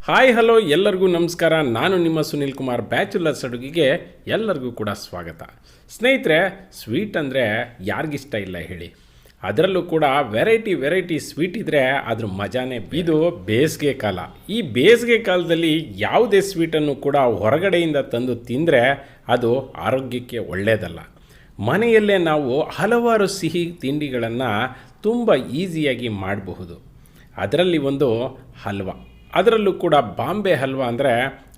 Hi hello ಎಲ್ಲರಿಗೂ ನಮಸ್ಕಾರ. ನಾನು ನಿಮ್ಮ ಸುನಿಲ್ ಕುಮಾರ್ ಬ್ಯಾಚುಲರ್ಸ್ ಅಡುಗೆಗೆ ಎಲ್ಲರಿಗೂ ಕೂಡ ಸ್ವಾಗತ. ಸ್ನೇಹಿತರೆ, ಸ್ವೀಟ್ ಅಂದರೆ ಯಾರಿಗಿಷ್ಟ ಇಲ್ಲ ಹೇಳಿ. ಅದರಲ್ಲೂ ಕೂಡ ವೆರೈಟಿ ಸ್ವೀಟ್ ಇದ್ದರೆ ಅದ್ರ ಮಜಾನೇ. ಇದು ಬೇಸಿಗೆ ಕಾಲ. ಈ ಬೇಸಿಗೆ ಕಾಲದಲ್ಲಿ ಯಾವುದೇ ಸ್ವೀಟನ್ನು ಕೂಡ ಹೊರಗಡೆಯಿಂದ ತಂದು ತಿಂದರೆ ಅದು ಆರೋಗ್ಯಕ್ಕೆ ಒಳ್ಳೆಯದಲ್ಲ. ಮನೆಯಲ್ಲೇ ನಾವು ಹಲವಾರು ಸಿಹಿ ತಿಂಡಿಗಳನ್ನು ತುಂಬ ಈಸಿಯಾಗಿ ಮಾಡಬಹುದು. ಅದರಲ್ಲಿ ಒಂದು ಹಲ್ವಾ, ಅದರಲ್ಲೂ ಕೂಡ ಬಾಂಬೆ ಹಲ್ವಾ ಅಂದರೆ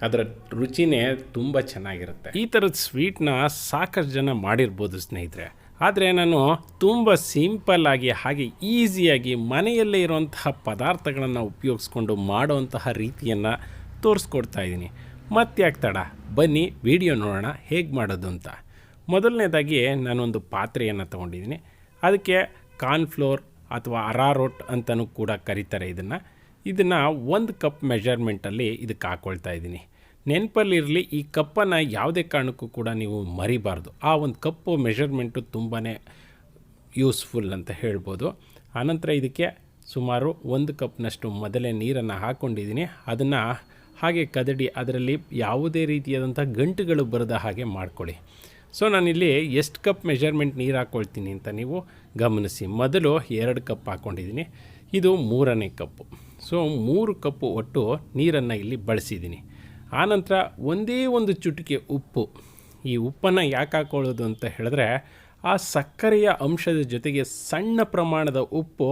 ಅದರ ರುಚಿನೇ ತುಂಬ ಚೆನ್ನಾಗಿರುತ್ತೆ. ಈ ಥರದ ಸ್ವೀಟ್ನ ಸಾಕಷ್ಟು ಜನ ಮಾಡಿರ್ಬೋದು ಸ್ನೇಹಿತರೆ. ಆದರೆ ನಾನು ತುಂಬ ಸಿಂಪಲ್ಲಾಗಿ ಹಾಗೆ ಈಸಿಯಾಗಿ ಮನೆಯಲ್ಲೇ ಇರುವಂತಹ ಪದಾರ್ಥಗಳನ್ನು ಉಪಯೋಗಿಸ್ಕೊಂಡು ಮಾಡುವಂತಹ ರೀತಿಯನ್ನು ತೋರಿಸ್ಕೊಡ್ತಾ ಇದ್ದೀನಿ. ಮತ್ತ್ಯಾಕೆ ತಡ, ಬನ್ನಿ ವಿಡಿಯೋ ನೋಡೋಣ ಹೇಗೆ ಮಾಡೋದು ಅಂತ. ಮೊದಲನೇದಾಗಿ ನಾನೊಂದು ಪಾತ್ರೆಯನ್ನು ತೊಗೊಂಡಿದ್ದೀನಿ. ಅದಕ್ಕೆ ಕಾರ್ನ್ಫ್ಲೋರ್ ಅಥವಾ ಅರಾರೋಟ್ ಅಂತಲೂ ಕೂಡ ಕರೀತಾರೆ ಇದನ್ನು 1 ಕಪ್ ಮೆಜರ್ಮೆಂಟಲ್ಲಿ ಇದಕ್ಕೆ ಹಾಕ್ಕೊಳ್ತಾ ಇದ್ದೀನಿ. ನೆನಪಲ್ಲಿರಲಿ, ಈ ಕಪ್ಪನ್ನು ಯಾವುದೇ ಕಾರಣಕ್ಕೂ ಕೂಡ ನೀವು ಮರಿಬಾರ್ದು. ಆ ಒಂದು ಕಪ್ಪು ಮೆಜರ್ಮೆಂಟು ತುಂಬಾ ಯೂಸ್ಫುಲ್ ಅಂತ ಹೇಳ್ಬೋದು. ಆನಂತರ ಇದಕ್ಕೆ ಸುಮಾರು 1 ಕಪ್ನಷ್ಟು ಮೊದಲೇ ನೀರನ್ನು ಹಾಕ್ಕೊಂಡಿದ್ದೀನಿ. ಅದನ್ನು ಹಾಗೆ ಕದಡಿ ಅದರಲ್ಲಿ ಯಾವುದೇ ರೀತಿಯಾದಂಥ ಗಂಟುಗಳು ಬರದ ಹಾಗೆ ಮಾಡ್ಕೊಳ್ಳಿ. ಸೊ ನಾನಿಲ್ಲಿ ಎಷ್ಟು ಕಪ್ ಮೆಜರ್ಮೆಂಟ್ ನೀರು ಹಾಕ್ಕೊಳ್ತೀನಿ ಅಂತ ನೀವು ಗಮನಿಸಿ. ಮೊದಲು 2 ಕಪ್ ಹಾಕ್ಕೊಂಡಿದ್ದೀನಿ, ಇದು 3ನೇ ಕಪ್ಪು. ಸೊ 3 ಕಪ್ಪು ಒಟ್ಟು ನೀರನ್ನು ಇಲ್ಲಿ ಬಳಸಿದ್ದೀನಿ. ಆನಂತರ ಒಂದೇ ಒಂದು ಚುಟಿಕೆ ಉಪ್ಪು. ಈ ಉಪ್ಪನ್ನು ಯಾಕೆ ಹಾಕ್ಕೊಳ್ಳೋದು ಅಂತ ಹೇಳಿದ್ರೆ, ಆ ಸಕ್ಕರೆಯ ಅಂಶದ ಜೊತೆಗೆ ಸಣ್ಣ ಪ್ರಮಾಣದ ಉಪ್ಪು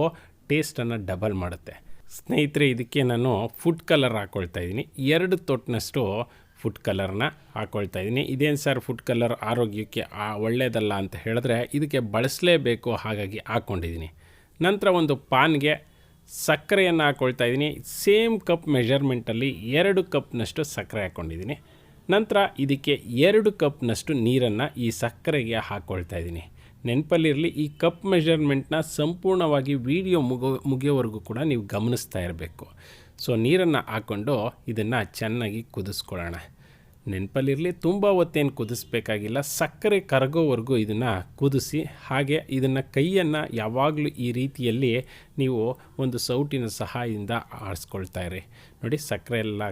ಟೇಸ್ಟನ್ನು ಡಬಲ್ ಮಾಡುತ್ತೆ. ಸ್ನೇಹಿತರೆ, ಇದಕ್ಕೆ ನಾನು ಫುಡ್ ಕಲರ್ ಹಾಕ್ಕೊಳ್ತಾ ಇದ್ದೀನಿ. 2 ತೊಟ್ಟಿನಷ್ಟು ಫುಡ್ ಕಲರ್ನ ಹಾಕ್ಕೊಳ್ತಾ ಇದ್ದೀನಿ. ಇದೇನು ಸರ್ ಫುಡ್ ಕಲರ್ ಆರೋಗ್ಯಕ್ಕೆ ಒಳ್ಳೆಯದಲ್ಲ ಅಂತ ಹೇಳಿದ್ರೆ ಇದಕ್ಕೆ ಬಳಸಲೇಬೇಕು, ಹಾಗಾಗಿ ಹಾಕ್ಕೊಂಡಿದ್ದೀನಿ. ನಂತರ ಒಂದು ಪಾನ್ಗೆ ಸಕ್ಕರೆಯನ್ನು ಹಾಕ್ಕೊಳ್ತಾ ಇದ್ದೀನಿ. ಸೇಮ್ ಕಪ್ ಮೆಜರ್ಮೆಂಟಲ್ಲಿ 2 ಕಪ್ನಷ್ಟು ಸಕ್ಕರೆ ಹಾಕ್ಕೊಂಡಿದ್ದೀನಿ. ನಂತರ ಇದಕ್ಕೆ 2 ಕಪ್ನಷ್ಟು ನೀರನ್ನು ಈ ಸಕ್ಕರೆಗೆ ಹಾಕ್ಕೊಳ್ತಾ ಇದ್ದೀನಿ. ನೆನಪಲ್ಲಿರಲಿ, ಈ ಕಪ್ ಮೆಜರ್ಮೆಂಟ್ನ ಸಂಪೂರ್ಣವಾಗಿ ವಿಡಿಯೋ ಮುಗಿಯೋವರೆಗೂ ಕೂಡ ನೀವು ಗಮನಿಸ್ತಾ ಇರಬೇಕು. ಸೊ ನೀರನ್ನು ಹಾಕ್ಕೊಂಡು ಇದನ್ನು ಚೆನ್ನಾಗಿ ಕುದಿಸ್ಕೊಳ್ಳೋಣ. ನೆನಪಲ್ಲಿರಲಿ, ತುಂಬ ಹೊತ್ತೇನು ಕುದಿಸ್ಬೇಕಾಗಿಲ್ಲ. ಸಕ್ಕರೆ ಕರಗೋವರೆಗೂ ಇದನ್ನು ಕುದಿಸಿ, ಹಾಗೆ ಇದನ್ನು ಕೈಯನ್ನು ಯಾವಾಗಲೂ ಈ ರೀತಿಯಲ್ಲಿ ನೀವು ಒಂದು ಸೌಟಿನ ಸಹಾಯದಿಂದ ಆಡಿಸ್ಕೊಳ್ತಾ ಇರಿ. ನೋಡಿ, ಸಕ್ಕರೆ ಎಲ್ಲ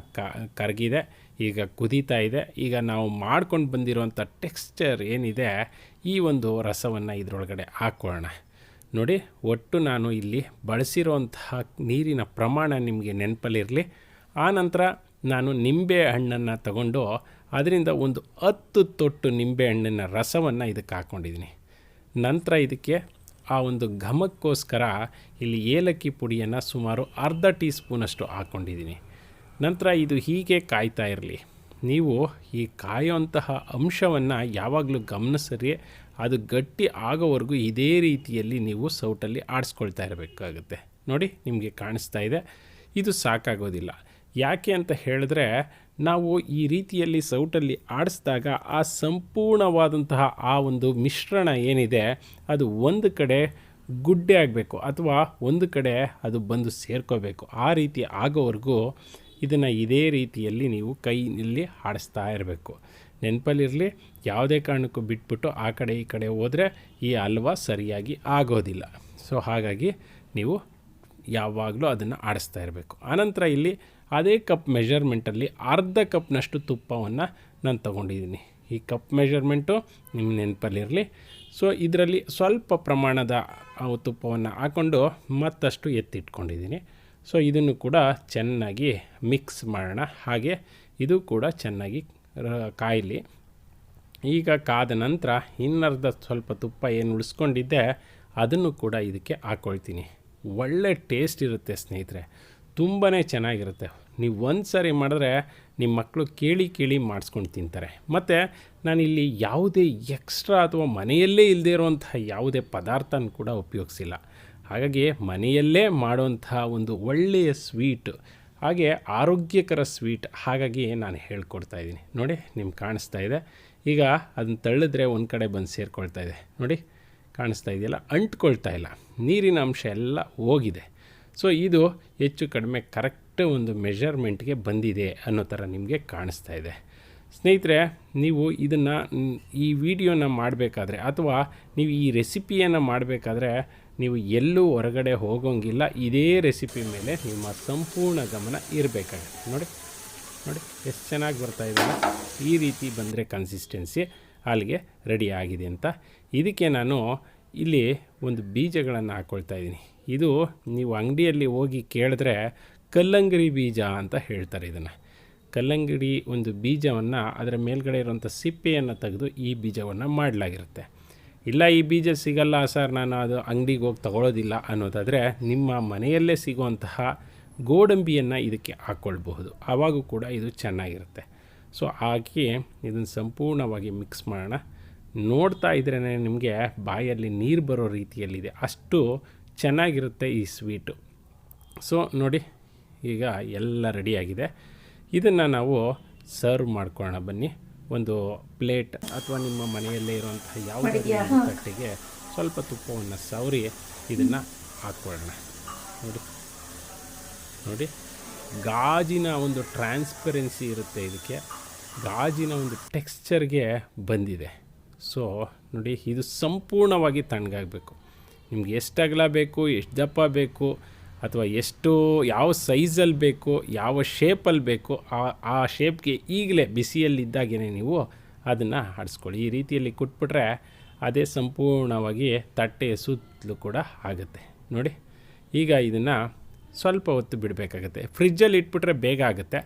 ಕರಗಿದೆ, ಈಗ ಕುದೀತಾ ಇದೆ. ಈಗ ನಾವು ಮಾಡ್ಕೊಂಡು ಬಂದಿರುವಂಥ ಟೆಕ್ಸ್ಚರ್ ಏನಿದೆ, ಈ ಒಂದು ರಸವನ್ನು ಇದರೊಳಗಡೆ ಹಾಕ್ಕೊಳ್ಳೋಣ. ನೋಡಿ, ಒಟ್ಟು ನಾನು ಇಲ್ಲಿ ಬಳಸಿರುವಂತಹ ನೀರಿನ ಪ್ರಮಾಣ ನಿಮಗೆ ನೆನಪಲ್ಲಿರಲಿ. ಆನಂತರ ನಾನು ನಿಂಬೆ ಹಣ್ಣನ್ನು ತಗೊಂಡು ಅದರಿಂದ ಒಂದು 10 ತೊಟ್ಟು ನಿಂಬೆ ಹಣ್ಣಿನ ರಸವನ್ನು ಇದಕ್ಕೆ ಹಾಕ್ಕೊಂಡಿದ್ದೀನಿ. ನಂತರ ಇದಕ್ಕೆ ಆ ಒಂದು ಘಮಕ್ಕೋಸ್ಕರ ಇಲ್ಲಿ ಏಲಕ್ಕಿ ಪುಡಿಯನ್ನು ಸುಮಾರು ಅರ್ಧ ಟೀ ಸ್ಪೂನಷ್ಟು ಹಾಕ್ಕೊಂಡಿದ್ದೀನಿ. ನಂತರ ಇದು ಹೀಗೆ ಕಾಯ್ತಾ ಇರಲಿ. ನೀವು ಈ ಕಾಯುವಂತಹ ಅಂಶವನ್ನು ಯಾವಾಗಲೂ ಗಮನಿಸಿರಿ. ಅದು ಗಟ್ಟಿ ಆಗೋವರೆಗೂ ಇದೇ ರೀತಿಯಲ್ಲಿ ನೀವು ಸೌಟಲ್ಲಿ ಆಡಿಸ್ಕೊಳ್ತಾ ಇರಬೇಕಾಗುತ್ತೆ. ನೋಡಿ, ನಿಮಗೆ ಕಾಣಿಸ್ತಾ ಇದೆ. ಇದು ಸಾಕಾಗೋದಿಲ್ಲ. ಯಾಕೆ ಅಂತ ಹೇಳಿದ್ರೆ, ನಾವು ಈ ರೀತಿಯಲ್ಲಿ ಸೌಟಲ್ಲಿ ಆಡಿಸಿದಾಗ ಆ ಸಂಪೂರ್ಣವಾದಂತಹ ಆ ಒಂದು ಮಿಶ್ರಣ ಏನಿದೆ ಅದು ಒಂದು ಕಡೆ ಗುಡ್ಡೆ ಆಗಬೇಕು, ಅಥವಾ ಒಂದು ಕಡೆ ಅದು ಬಂದು ಸೇರ್ಕೋಬೇಕು. ಆ ರೀತಿ ಆಗೋವರೆಗೂ ಇದನ್ನು ಇದೇ ರೀತಿಯಲ್ಲಿ ನೀವು ಕೈಯಲ್ಲಿ ಆಡಿಸ್ತಾ ಇರಬೇಕು. ನೆನಪಲ್ಲಿರಲಿ, ಯಾವುದೇ ಕಾರಣಕ್ಕೂ ಬಿಟ್ಬಿಟ್ಟು ಆ ಕಡೆ ಈ ಕಡೆ ಹೋದರೆ ಈ ಹಲ್ವಾ ಸರಿಯಾಗಿ ಆಗೋದಿಲ್ಲ. ಸೊ ಹಾಗಾಗಿ ನೀವು ಯಾವಾಗಲೂ ಅದನ್ನು ಆಡಿಸ್ತಾ ಇರಬೇಕು. ಆನಂತರ ಇಲ್ಲಿ ಅದೇ ಕಪ್ ಮೆಜರ್ಮೆಂಟಲ್ಲಿ ಅರ್ಧ ಕಪ್ನಷ್ಟು ತುಪ್ಪವನ್ನು ನಾನು ತೊಗೊಂಡಿದ್ದೀನಿ. ಈ ಕಪ್ ಮೆಜರ್ಮೆಂಟು ನಿಮ್ಮ ನೆನಪಲ್ಲಿರಲಿ. ಸೊ ಇದರಲ್ಲಿ ಸ್ವಲ್ಪ ಪ್ರಮಾಣದ ತುಪ್ಪವನ್ನು ಹಾಕ್ಕೊಂಡು ಮತ್ತಷ್ಟು ಎತ್ತಿಟ್ಕೊಂಡಿದ್ದೀನಿ. ಸೊ ಇದನ್ನು ಕೂಡ ಚೆನ್ನಾಗಿ ಮಿಕ್ಸ್ ಮಾಡೋಣ. ಹಾಗೆ ಇದು ಕೂಡ ಚೆನ್ನಾಗಿ ಕಾಯಲಿ. ಈಗ ಕಾದ ನಂತರ ಇನ್ನರ್ಧ ಸ್ವಲ್ಪ ತುಪ್ಪ ಏನು ಉಳಿಸ್ಕೊಂಡಿದ್ದೆ ಅದನ್ನು ಕೂಡ ಇದಕ್ಕೆ ಹಾಕ್ಕೊಳ್ತೀನಿ. ಒಳ್ಳೆ ಟೇಸ್ಟ್ ಇರುತ್ತೆ ಸ್ನೇಹಿತರೆ, ತುಂಬಾ ಚೆನ್ನಾಗಿರುತ್ತೆ. ನೀವು ಒಂದು ಸಾರಿ ಮಾಡಿದ್ರೆ ನಿಮ್ಮ ಮಕ್ಕಳು ಕೇಳಿ ಮಾಡಿಸ್ಕೊಂಡು ತಿಂತಾರೆ. ಮತ್ತು ನಾನಿಲ್ಲಿ ಯಾವುದೇ ಎಕ್ಸ್ಟ್ರಾ ಅಥವಾ ಮನೆಯಲ್ಲೇ ಇಲ್ಲದೇ ಇರುವಂತಹ ಯಾವುದೇ ಪದಾರ್ಥನ ಕೂಡ ಉಪಯೋಗಿಸಿಲ್ಲ. ಹಾಗಾಗಿ ಮನೆಯಲ್ಲೇ ಮಾಡುವಂತಹ ಒಂದು ಒಳ್ಳೆಯ ಸ್ವೀಟ್, ಹಾಗೆ ಆರೋಗ್ಯಕರ ಸ್ವೀಟ್, ಹಾಗಾಗಿ ನಾನು ಹೇಳ್ಕೊಡ್ತಾ ಇದ್ದೀನಿ. ನೋಡಿ, ನಿಮ್ಗೆ ಕಾಣಿಸ್ತಾ ಇದೆ. ಈಗ ಅದನ್ನು ತಳ್ಳಿದ್ರೆ ಒಂದು ಕಡೆ ಬಂದು ಸೇರಿಕೊಳ್ತಾ ಇದೆ. ನೋಡಿ, ಕಾಣಿಸ್ತಾ ಇದೆಯಲ್ಲ, ಅಂಟ್ಕೊಳ್ತಾ ಇಲ್ಲ, ನೀರಿನ ಅಂಶ ಎಲ್ಲ ಹೋಗಿದೆ. ಸೊ ಇದು ಹೆಚ್ಚು ಕಡಿಮೆ ಕರೆಕ್ಟ್ ಒಂದು ಮೆಜರ್ಮೆಂಟ್ಗೆ ಬಂದಿದೆ ಅನ್ನೋ ಥರ ನಿಮಗೆ ಕಾಣಿಸ್ತಾ ಇದೆ. ಸ್ನೇಹಿತರೆ, ನೀವು ಇದನ್ನು ಈ ವಿಡಿಯೋನ ಮಾಡಬೇಕಾದ್ರೆ ಅಥವಾ ನೀವು ಈ ರೆಸಿಪಿಯನ್ನು ಮಾಡಬೇಕಾದ್ರೆ ನೀವು ಎಲ್ಲೂ ಹೊರಗಡೆ ಹೋಗೋಂಗಿಲ್ಲ. ಇದೇ ರೆಸಿಪಿ ಮೇಲೆ ನಿಮ್ಮ ಸಂಪೂರ್ಣ ಗಮನ ಇರಬೇಕಾಗುತ್ತೆ. ನೋಡಿ ಎಷ್ಟು ಚೆನ್ನಾಗಿ ಬರ್ತಾಯಿದೆ. ಈ ರೀತಿ ಬಂದರೆ ಕನ್ಸಿಸ್ಟೆನ್ಸಿ ಅಲ್ಲಿಗೆ ರೆಡಿ ಆಗಿದೆ ಅಂತ. ಇದಕ್ಕೆ ನಾನು ಇಲ್ಲಿ ಒಂದು ಬೀಜಗಳನ್ನು ಹಾಕ್ಕೊಳ್ತಾ ಇದ್ದೀನಿ. ಇದು ನೀವು ಅಂಗಡಿಯಲ್ಲಿ ಹೋಗಿ ಕೇಳಿದ್ರೆ ಕಲ್ಲಂಗಡಿ ಬೀಜ ಅಂತ ಹೇಳ್ತಾರೆ. ಇದನ್ನು ಕಲ್ಲಂಗಡಿ ಒಂದು ಬೀಜವನ್ನು ಅದರ ಮೇಲ್ಗಡೆ ಇರುವಂಥ ಸಿಪ್ಪೆಯನ್ನು ತೆಗೆದು ಈ ಬೀಜವನ್ನು ಮಾಡಲಾಗಿರುತ್ತೆ. ಇಲ್ಲ ಈ ಬೀಜ ಸಿಗಲ್ಲ ಸರ್, ನಾನು ಅದು ಅಂಗಡಿಗೆ ಹೋಗಿ ತಗೊಳ್ಳೋದಿಲ್ಲ ಅನ್ನೋದಾದರೆ ನಿಮ್ಮ ಮನೆಯಲ್ಲೇ ಸಿಗುವಂತಹ ಗೋಡಂಬಿಯನ್ನು ಇದಕ್ಕೆ ಹಾಕ್ಕೊಳ್ಬಹುದು. ಆವಾಗೂ ಕೂಡ ಇದು ಚೆನ್ನಾಗಿರುತ್ತೆ. ಸೊ ಹಾಕಿ ಇದನ್ನು ಸಂಪೂರ್ಣವಾಗಿ ಮಿಕ್ಸ್ ಮಾಡೋಣ. ನೋಡ್ತಾ ಇದ್ರೇ ನಿಮಗೆ ಬಾಯಲ್ಲಿ ನೀರು ಬರೋ ರೀತಿಯಲ್ಲಿದೆ, ಅಷ್ಟು ಚೆನ್ನಾಗಿರುತ್ತೆ ಈ ಸ್ವೀಟು. ಸೊ ನೋಡಿ, ಈಗ ಎಲ್ಲ ರೆಡಿಯಾಗಿದೆ. ಇದನ್ನು ನಾವು ಸರ್ವ್ ಮಾಡ್ಕೊಳ್ಳೋಣ ಬನ್ನಿ. ಒಂದು ಪ್ಲೇಟ್ ಅಥವಾ ನಿಮ್ಮ ಮನೆಯಲ್ಲೇ ಇರುವಂತಹ ಯಾವುದೇ ತಟ್ಟೆಗೆ ಸ್ವಲ್ಪ ತುಪ್ಪವನ್ನು ಸವರಿ ಇದನ್ನು ಹಾಕ್ಕೊಳ್ಳೋಣ. ನೋಡಿ ಗಾಜಿನ ಒಂದು ಟ್ರಾನ್ಸ್ಪರೆನ್ಸಿ ಇರುತ್ತೆ, ಇದಕ್ಕೆ ಗಾಜಿನ ಒಂದು ಟೆಕ್ಸ್ಚರ್ಗೆ ಬಂದಿದೆ. ಸೊ ನೋಡಿ, ಇದು ಸಂಪೂರ್ಣವಾಗಿ ತಣ್ಣಗಾಗಬೇಕು. ನಿಮ್ಗೆ ಎಷ್ಟು ಅಗಲ ಬೇಕು, ಎಷ್ಟು ದಪ್ಪ ಬೇಕು, ಅಥವಾ ಎಷ್ಟು ಯಾವ ಸೈಜಲ್ಲಿ ಬೇಕು, ಯಾವ ಶೇಪಲ್ಲಿ ಬೇಕು, ಆ ಶೇಪ್ಗೆ ಈಗಲೇ ಬಿಸಿಯಲ್ಲಿದ್ದಾಗೇ ನೀವು ಅದನ್ನು ಆಡಿಸ್ಕೊಳ್ಳಿ. ಈ ರೀತಿಯಲ್ಲಿ ಕುಟ್ಬಿಟ್ರೆ ಅದೇ ಸಂಪೂರ್ಣವಾಗಿ ತಟ್ಟೆಯ ಸುತ್ತಲೂ ಕೂಡ ಆಗುತ್ತೆ. ನೋಡಿ, ಈಗ ಇದನ್ನು ಸ್ವಲ್ಪ ಹೊತ್ತು ಬಿಡಬೇಕಾಗತ್ತೆ. ಫ್ರಿಜ್ಜಲ್ಲಿ ಇಟ್ಬಿಟ್ರೆ ಬೇಗ ಆಗುತ್ತೆ.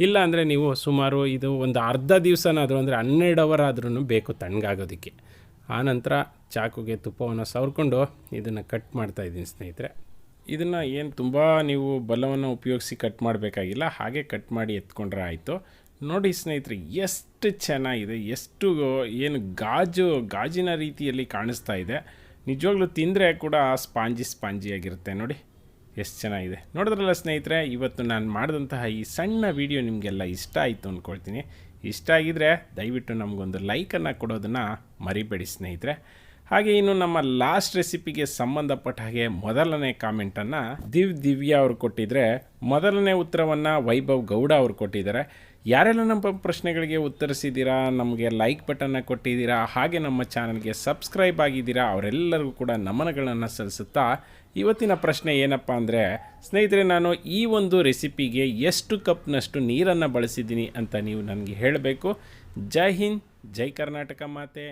ಇಲ್ಲ ಅಂದರೆ ನೀವು ಸುಮಾರು ಇದು ಒಂದು ಅರ್ಧ ದಿವಸನಾದರೂ ಅಂದರೆ 12 ಅವರ್ ಆದ್ರೂ ಬೇಕು ತಣ್ಣಗಾಗೋದಕ್ಕೆ. ಆನಂತರ ಚಾಕುಗೆ ತುಪ್ಪವನ್ನು ಸವರ್ಕೊಂಡು ಇದನ್ನು ಕಟ್ ಮಾಡ್ತಾಯಿದ್ದೀನಿ ಸ್ನೇಹಿತರೆ. ಇದನ್ನು ಏನು ತುಂಬ ನೀವು ಬಲವನ್ನು ಉಪಯೋಗಿಸಿ ಕಟ್ ಮಾಡಬೇಕಾಗಿಲ್ಲ, ಹಾಗೆ ಕಟ್ ಮಾಡಿ ಎತ್ಕೊಂಡ್ರೆ ಆಯಿತು. ನೋಡಿ ಸ್ನೇಹಿತರೆ, ಎಷ್ಟು ಚೆನ್ನಾಗಿದೆ, ಎಷ್ಟು ಏನು ಗಾಜಿನ ರೀತಿಯಲ್ಲಿ ಕಾಣಿಸ್ತಾ ಇದೆ. ನಿಜವಾಗ್ಲೂ ತಿಂದರೆ ಕೂಡ ಸ್ಪಾಂಜಿಯಾಗಿರುತ್ತೆ. ನೋಡಿ ಎಷ್ಟು ಚೆನ್ನಾಗಿದೆ. ನೋಡಿದ್ರಲ್ಲ ಸ್ನೇಹಿತರೆ, ಇವತ್ತು ನಾನು ಮಾಡಿದಂತಹ ಈ ಸಣ್ಣ ವಿಡಿಯೋ ನಿಮಗೆಲ್ಲ ಇಷ್ಟ ಆಯಿತು ಅಂದ್ಕೊಳ್ತೀನಿ. ಇಷ್ಟ ಆಗಿದರೆ ದಯವಿಟ್ಟು ನಮಗೊಂದು ಲೈಕನ್ನು ಕೊಡೋದನ್ನು ಮರಿಬೇಡಿ ಸ್ನೇಹಿತರೆ. ಹಾಗೆ ಇನ್ನು ನಮ್ಮ ಲಾಸ್ಟ್ ರೆಸಿಪಿಗೆ ಸಂಬಂಧಪಟ್ಟ ಹಾಗೆ ಮೊದಲನೇ ಕಾಮೆಂಟನ್ನು ದಿವ್ಯಾ ಅವರು ಕೊಟ್ಟಿದ್ದಾರೆ. ಮೊದಲನೇ ಉತ್ತರವನ್ನು ವೈಭವ್ ಗೌಡ ಅವರು ಕೊಟ್ಟಿದ್ದಾರೆ. ಯಾರೆಲ್ಲ ನಮ್ಮ ಪ್ರಶ್ನೆಗಳಿಗೆ ಉತ್ತರಿಸಿದ್ದೀರಾ, ನಮಗೆ ಲೈಕ್ ಬಟನ್ನ ಕೊಟ್ಟಿದ್ದೀರಾ, ಹಾಗೆ ನಮ್ಮ ಚಾನಲ್ಗೆ ಸಬ್ಸ್ಕ್ರೈಬ್ ಆಗಿದ್ದೀರಾ, ಅವರೆಲ್ಲರಿಗೂ ಕೂಡ ನಮನಗಳನ್ನು ಸಲ್ಲಿಸುತ್ತಾ ಇವತ್ತಿನ ಪ್ರಶ್ನೆ ಏನಪ್ಪ ಅಂದರೆ ಸ್ನೇಹಿತರೆ, ನಾನು ಈ ಒಂದು ರೆಸಿಪಿಗೆ ಎಷ್ಟು ಕಪ್ನಷ್ಟು ನೀರನ್ನು ಬಳಸಿದ್ದೀನಿ ಅಂತ ನೀವು ನನಗೆ ಹೇಳಬೇಕು. ಜೈ ಹಿಂದ್, ಜೈ ಕರ್ನಾಟಕ ಮಾತೆ.